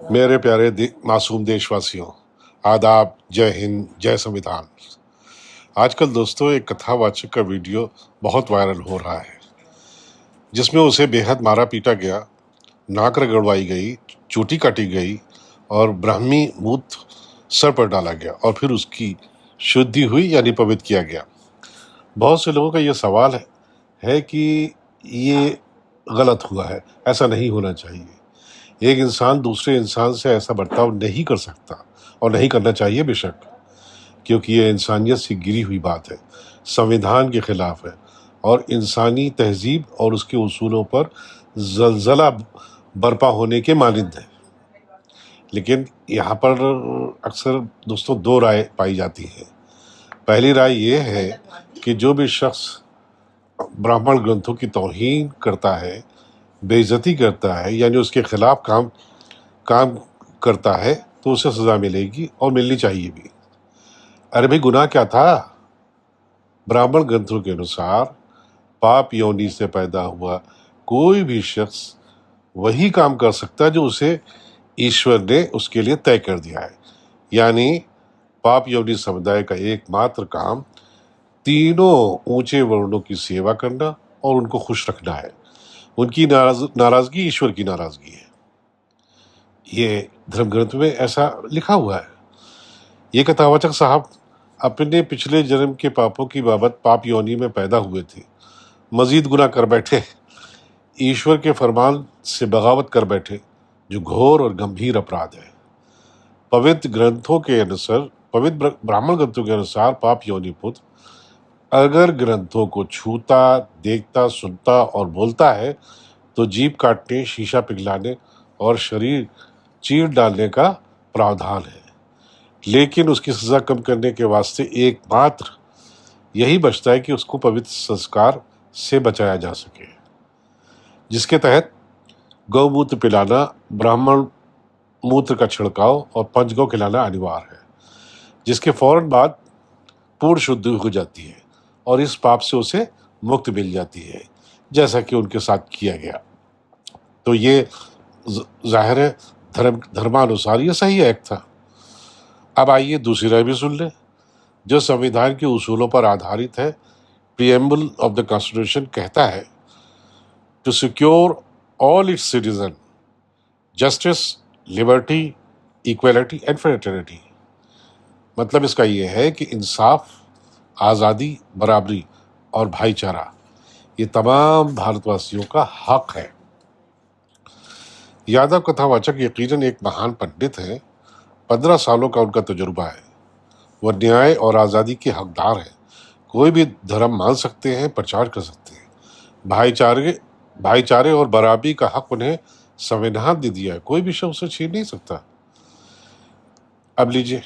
मेरे प्यारे मासूम देशवासियों, आदाब, जय हिंद, जय संविधान। आजकल दोस्तों एक कथावाचक का वीडियो बहुत वायरल हो रहा है जिसमें उसे बेहद मारा पीटा गया, नाक रगड़वाई गई, चोटी काटी गई और ब्राह्मी मूत सर पर डाला गया और फिर उसकी शुद्धि हुई यानी पवित्र किया गया। बहुत से लोगों का ये सवाल है कि ये गलत हुआ है, ऐसा नहीं होना चाहिए। एक इंसान दूसरे इंसान से ऐसा बर्ताव नहीं कर सकता और नहीं करना चाहिए बेशक, क्योंकि ये इंसानियत से गिरी हुई बात है, संविधान के खिलाफ है और इंसानी तहजीब और उसके उसूलों पर जलजला बर्पा होने के मानिंद है। लेकिन यहाँ पर अक्सर दोस्तों दो राय पाई जाती हैं। पहली राय ये है कि जो भी शख्स ब्राह्मण ग्रंथों की तौहीन करता है, बेइज्जती करता है, यानी उसके खिलाफ काम काम करता है, तो उसे सज़ा मिलेगी और मिलनी चाहिए भी। अरे भाई, गुनाह क्या था? ब्राह्मण ग्रंथों के अनुसार पाप योनि से पैदा हुआ कोई भी शख्स वही काम कर सकता है जो उसे ईश्वर ने उसके लिए तय कर दिया है। यानी पाप योनि समुदाय का एकमात्र काम तीनों ऊंचे वर्णों की सेवा करना और उनको खुश रखना है। उनकी नाराजगी ईश्वर की नाराजगी है। ये धर्म ग्रंथ में ऐसा लिखा हुआ है। ये कथावाचक साहब अपने पिछले जन्म के पापों की बाबत पाप योनि में पैदा हुए थे, मजीद गुनाह कर बैठे, ईश्वर के फरमान से बगावत कर बैठे, जो घोर और गंभीर अपराध है। पवित्र ब्राह्मण ग्रंथों के अनुसार पाप योनि पुत्र अगर ग्रंथों को छूता, देखता, सुनता और बोलता है तो जीभ काटने, शीशा पिघलाने और शरीर चीर डालने का प्रावधान है। लेकिन उसकी सजा कम करने के वास्ते एकमात्र यही बचता है कि उसको पवित्र संस्कार से बचाया जा सके, जिसके तहत गौमूत्र पिलाना, ब्राह्मण मूत्र का छिड़काव और पंचगौ खिलाना अनिवार्य है, जिसके फौरन बाद पूर्ण शुद्धि हो जाती है और इस पाप से उसे मुक्ति मिल जाती है, जैसा कि उनके साथ किया गया। तो ये जाहिर है धर्मानुसार ये सही एक्ट था। अब आइए दूसरी राय भी सुन लें, जो संविधान के उसूलों पर आधारित है। प्रीएम्बल ऑफ द कॉन्स्टिट्यूशन कहता है, to secure all its citizen justice, liberty, equality and fraternity. मतलब इसका ये है कि इंसाफ, आज़ादी, बराबरी और भाईचारा ये तमाम भारतवासियों का हक है। यादव कथावाचक यकीनन एक महान पंडित है। 15 सालों का उनका तजुर्बा है। वह न्याय और आज़ादी के हकदार हैं। कोई भी धर्म मान सकते हैं, प्रचार कर सकते हैं। भाईचारे और बराबरी का हक उन्हें संविधान दे दिया है, कोई भी शख्स उसे छीन नहीं सकता। अब लीजिए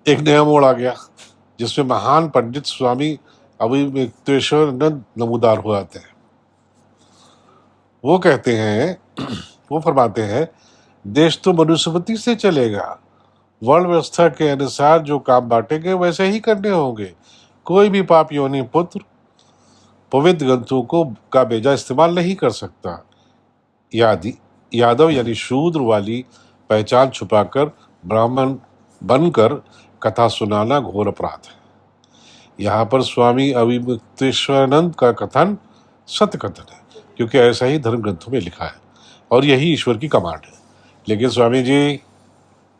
एक नया मोड़ आ गया, जिसमें महान पंडित स्वामी अविवेकानंद नमूदार हो जाते हैं। वो कहते हैं, वो फरमाते हैं, देश तो मनुस्मृति से चलेगा। वर्ण व्यवस्था के अनुसार जो काम बांटेंगे वैसे ही करने होंगे। कोई भी पाप योनि पुत्र पवित्र ग्रंथों का बेजा इस्तेमाल नहीं कर सकता। यादव यानी शूद्र वाली पहचान छुपाकर ब्राह्मण बनकर कथा सुनाना घोर अपराध है। यहाँ पर स्वामी अविवेकानंद का कथन सत्य कथन है, क्योंकि ऐसा ही धर्म ग्रंथों में लिखा है और यही ईश्वर की कमांड है। लेकिन स्वामी जी,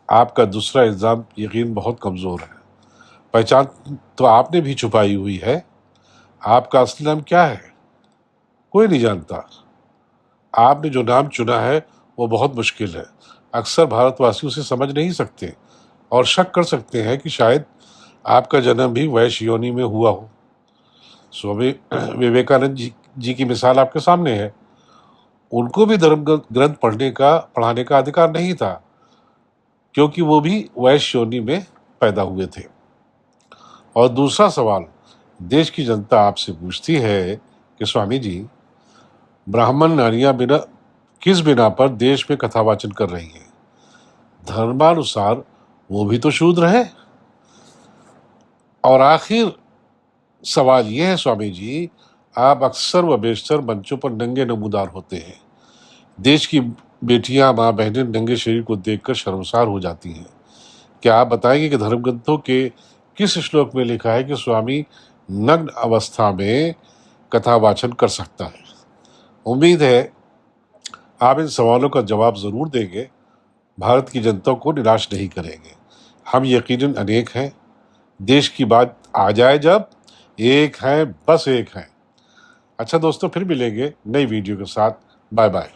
आपका दूसरा इल्ज़ाम यकीन बहुत कमज़ोर है। पहचान तो आपने भी छुपाई हुई है। आपका असली नाम क्या है कोई नहीं जानता। आपने जो नाम चुना है वो बहुत मुश्किल है। अक्सर भारतवासी उसे समझ नहीं सकते और शक कर सकते हैं कि शायद आपका जन्म भी वैश्य योनि में हुआ हो। स्वामी विवेकानंद जी की मिसाल आपके सामने है। उनको भी धर्म ग्रंथ पढ़ाने का अधिकार नहीं था, क्योंकि वो भी वैश्य योनि में पैदा हुए थे। और दूसरा सवाल देश की जनता आपसे पूछती है कि स्वामी जी, ब्राह्मण नारियां किस बिना पर देश में कथावाचन कर रही हैं? धर्मानुसार वो भी तो शूद्र है। और आखिर सवाल यह है स्वामी जी, आप अक्सर व बेशतर मंचों पर नंगे नमूदार होते हैं। देश की बेटियां, माँ बहनें नंगे शरीर को देखकर शर्मसार हो जाती हैं। क्या आप बताएंगे कि धर्म ग्रंथों के किस श्लोक में लिखा है कि स्वामी नग्न अवस्था में कथा वाचन कर सकता है? उम्मीद है आप इन सवालों का जवाब जरूर देंगे, भारत की जनता को निराश नहीं करेंगे। हम यकीनन अनेक हैं, देश की बात आ जाए जब, एक हैं, बस एक हैं। अच्छा दोस्तों, फिर मिलेंगे नई वीडियो के साथ। Bye bye.